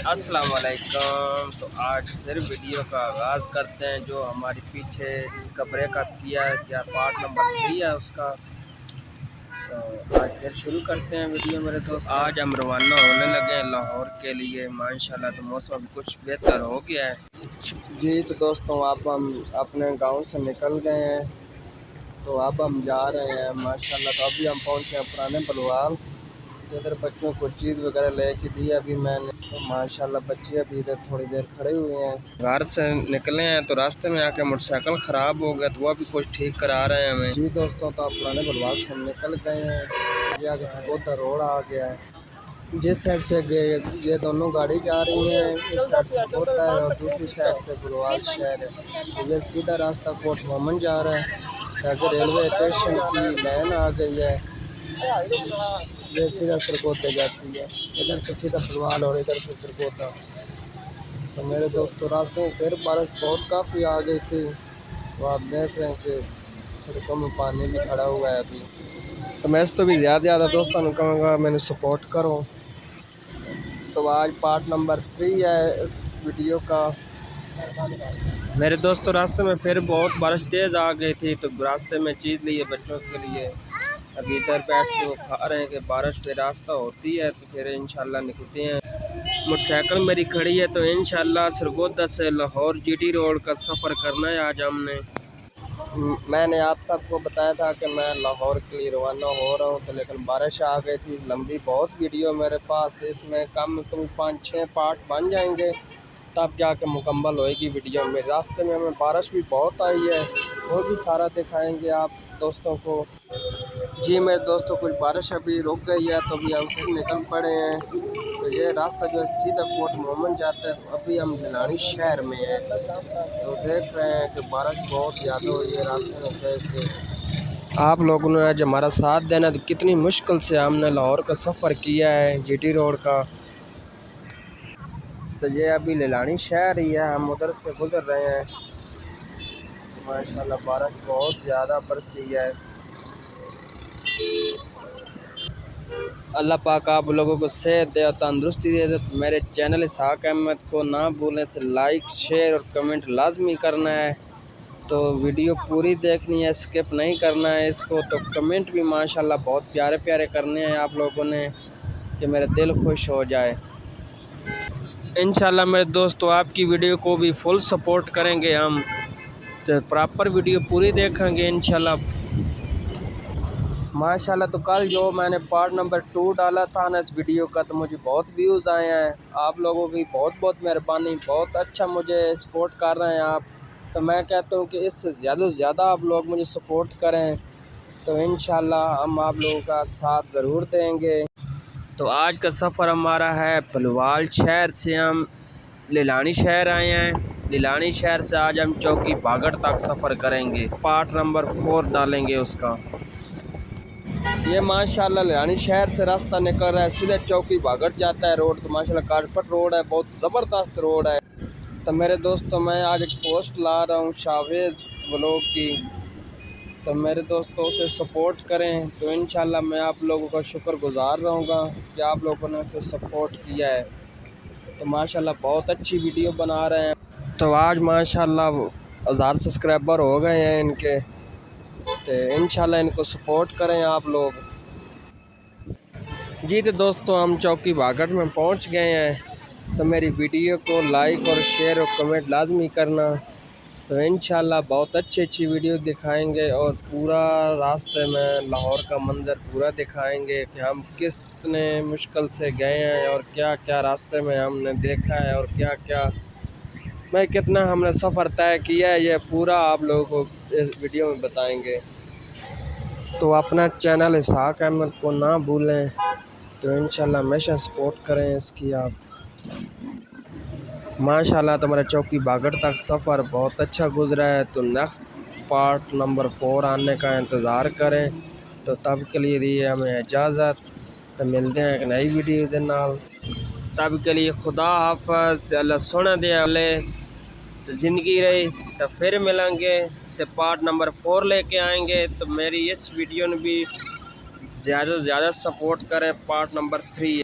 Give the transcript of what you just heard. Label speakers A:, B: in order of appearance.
A: अस्सलाम वालेकुम। तो आज फिर वीडियो का आगाज़ करते हैं। जो हमारे पीछे जिसका ब्रेकअप किया है, क्या पार्ट नंबर 3 है उसका। तो आज फिर शुरू करते हैं वीडियो मेरे दोस्त। आज हम रवाना होने लगे हैं लाहौर के लिए माशाल्लाह। तो मौसम कुछ बेहतर हो गया है जी। तो दोस्तों अब हम अपने गांव से निकल गए हैं, तो अब हम जा रहे हैं माशाल्लाह। तो अभी हम पहुँचे हैं पुराने बलवाल। तो इधर बच्चों को चीज़ वगैरह लेके दी अभी मैंने। तो माशाल्लाह बच्चे अभी इधर थोड़ी देर खड़े हुए हैं। घर से निकले हैं तो रास्ते में आके मोटरसाइकिल ख़राब हो गया, तो वह भी कुछ ठीक करा रहे हैं हमें जी। दोस्तों तो आप पुराने बलवाल से निकल गए हैं। ये आगे सरगोदा रोड आ गया है। जिस साइड से गए ये दोनों गाड़ी जा रही हैं, इस साइड से सरगोदा है और दूसरी साइड से बलवाल शहर है। तो ये सीधा रास्ता कोट मोहम्मद जा रहा है। ताकि रेलवे स्टेशन की लाइन आ गई है, ये सीधा सरगोदा जाती है। इधर से सीधा बलवाल और इधर से सरगोदा। तो मेरे दोस्तों रास्ते में फिर बारिश बहुत काफ़ी आ गई थी। तो आप देख रहे हैं कि सड़कों में पानी भी खड़ा हुआ है अभी। तो मैं इस तो भी ज़्यादा दोस्तों को कहूँगा मैंने सपोर्ट करो। तो आज पार्ट नंबर 3 है इस वीडियो का। मेरे दोस्तों रास्ते में फिर बहुत बारिश तेज़ आ गई थी, तो रास्ते में चीज़ ली है बच्चों के लिए। अभी इधर बैठ के वो खा रहे हैं कि बारिश पे रास्ता होती है तो फिर इंशाल्लाह निकलते हैं। मोटरसाइकिल मेरी खड़ी है, तो इंशाल्लाह सरगोदा से लाहौर जीटी रोड का सफ़र करना है आज हमने। मैंने आप सबको बताया था कि मैं लाहौर के लिए रवाना हो रहा हूँ, तो लेकिन बारिश आ गई थी। लंबी बहुत वीडियो मेरे पास, तो इसमें कम से कम 5-6 पार्ट बन जाएंगे, तब जाके मुकम्मल होएगी वीडियो में। रास्ते में हमें बारिश भी बहुत आई है, वो भी सारा दिखाएंगे आप दोस्तों को जी। मेरे दोस्तों कुछ बारिश अभी रुक गई है, तो अभी हम फिर निकल पड़े हैं। तो ये रास्ता जो है सीधा कोट मोहम्मद जाता है। तो अभी हम गिलानी शहर में हैं, तो देख रहे हैं कि बारिश बहुत ज़्यादा हुई है रास्ते में फंस के। आप लोगों ने आज हमारा साथ देना, तो कितनी मुश्किल से हमने लाहौर का सफ़र किया है जीटी रोड का। तो ये अभी लीलानी शहर ही है, हम उधर से गुजर रहे हैं। माशाल्लाह बारिश बहुत ज़्यादा बरसी है। अल्लाह पाक आप लोगों को सेहत दे और तंदुरुस्ती दे। तो मेरे चैनल इसहाक अहमद को ना भूलें से लाइक शेयर और कमेंट लाजमी करना है। तो वीडियो पूरी देखनी है, स्किप नहीं करना है इसको। तो कमेंट भी माशाल्लाह बहुत प्यारे प्यारे करने हैं आप लोगों ने, कि मेरा दिल खुश हो जाए। इंशाल्लाह मेरे दोस्तों आपकी वीडियो को भी फुल सपोर्ट करेंगे हम, तो प्रॉपर वीडियो पूरी देखेंगे इंशाल्लाह माशाल्लाह। तो कल जो मैंने पार्ट नंबर 2 डाला था ना इस वीडियो का, तो मुझे बहुत व्यूज़ आए हैं। आप लोगों की बहुत बहुत मेहरबानी, बहुत अच्छा मुझे सपोर्ट कर रहे हैं आप। तो मैं कहता हूँ कि इससे ज़्यादा से ज़्यादा आप लोग मुझे सपोर्ट करें, तो इंशाल्लाह हम आप लोगों का साथ ज़रूर देंगे। तो आज का सफ़र हमारा है बलवाल शहर से हम लीलानी शहर आए हैं। लीलानी शहर से आज हम चौकी बागड़ तक सफ़र करेंगे। पार्ट नंबर 4 डालेंगे उसका। ये माशाल्लाह लीलानी शहर से रास्ता निकल रहा है, सीधे चौकी बागड़ जाता है रोड। तो माशाल्लाह कारपट रोड है, बहुत ज़बरदस्त रोड है। तो मेरे दोस्तों मैं आज एक पोस्ट ला रहा हूँ शावेज़ व्लॉग की, तो मेरे दोस्तों से सपोर्ट करें। तो इंशाल्लाह मैं आप लोगों का शुक्रगुज़ार रहूँगा कि आप लोगों ने उसे सपोर्ट किया है। तो माशाल्लाह बहुत अच्छी वीडियो बना रहे हैं। तो आज माशाल्लाह 1000 सब्सक्राइबर हो गए हैं इनके, तो इंशाल्लाह इनको सपोर्ट करें आप लोग जी। तो दोस्तों हम चौकी बागड़ में पहुंच गए हैं। तो मेरी वीडियो को लाइक और शेयर और कमेंट लाजमी करना। तो इंशाल्लाह बहुत अच्छी वीडियो दिखाएंगे और पूरा रास्ते में लाहौर का मंजर पूरा दिखाएंगे कि हम कितने मुश्किल से गए हैं और क्या क्या रास्ते में हमने देखा है और क्या क्या मैं कितना हमने सफ़र तय किया है, ये पूरा आप लोगों को इस वीडियो में बताएंगे। तो अपना चैनल इसहाक अहमद को ना भूलें, तो इंशाल्लाह हमेशा सपोर्ट करें इसकी आप। माशाल्लाह तुम्हारा चौकी बागड़ तक सफ़र बहुत अच्छा गुजरा है। तो नेक्स्ट पार्ट नंबर 4 आने का इंतज़ार करें। तो तब के लिए दी हमें इजाज़त। तो मिलते हैं एक नई वीडियो के नाल, तब के लिए खुदा हाफ़िज़। अल्लाह सोना दे अल्लाह तो ज़िंदगी रही, तो फिर मिलेंगे। तो पार्ट नंबर 4 लेके आएंगे। तो मेरी इस वीडियो ने भी ज़्यादा से ज़्यादा सपोर्ट करें। Part number 3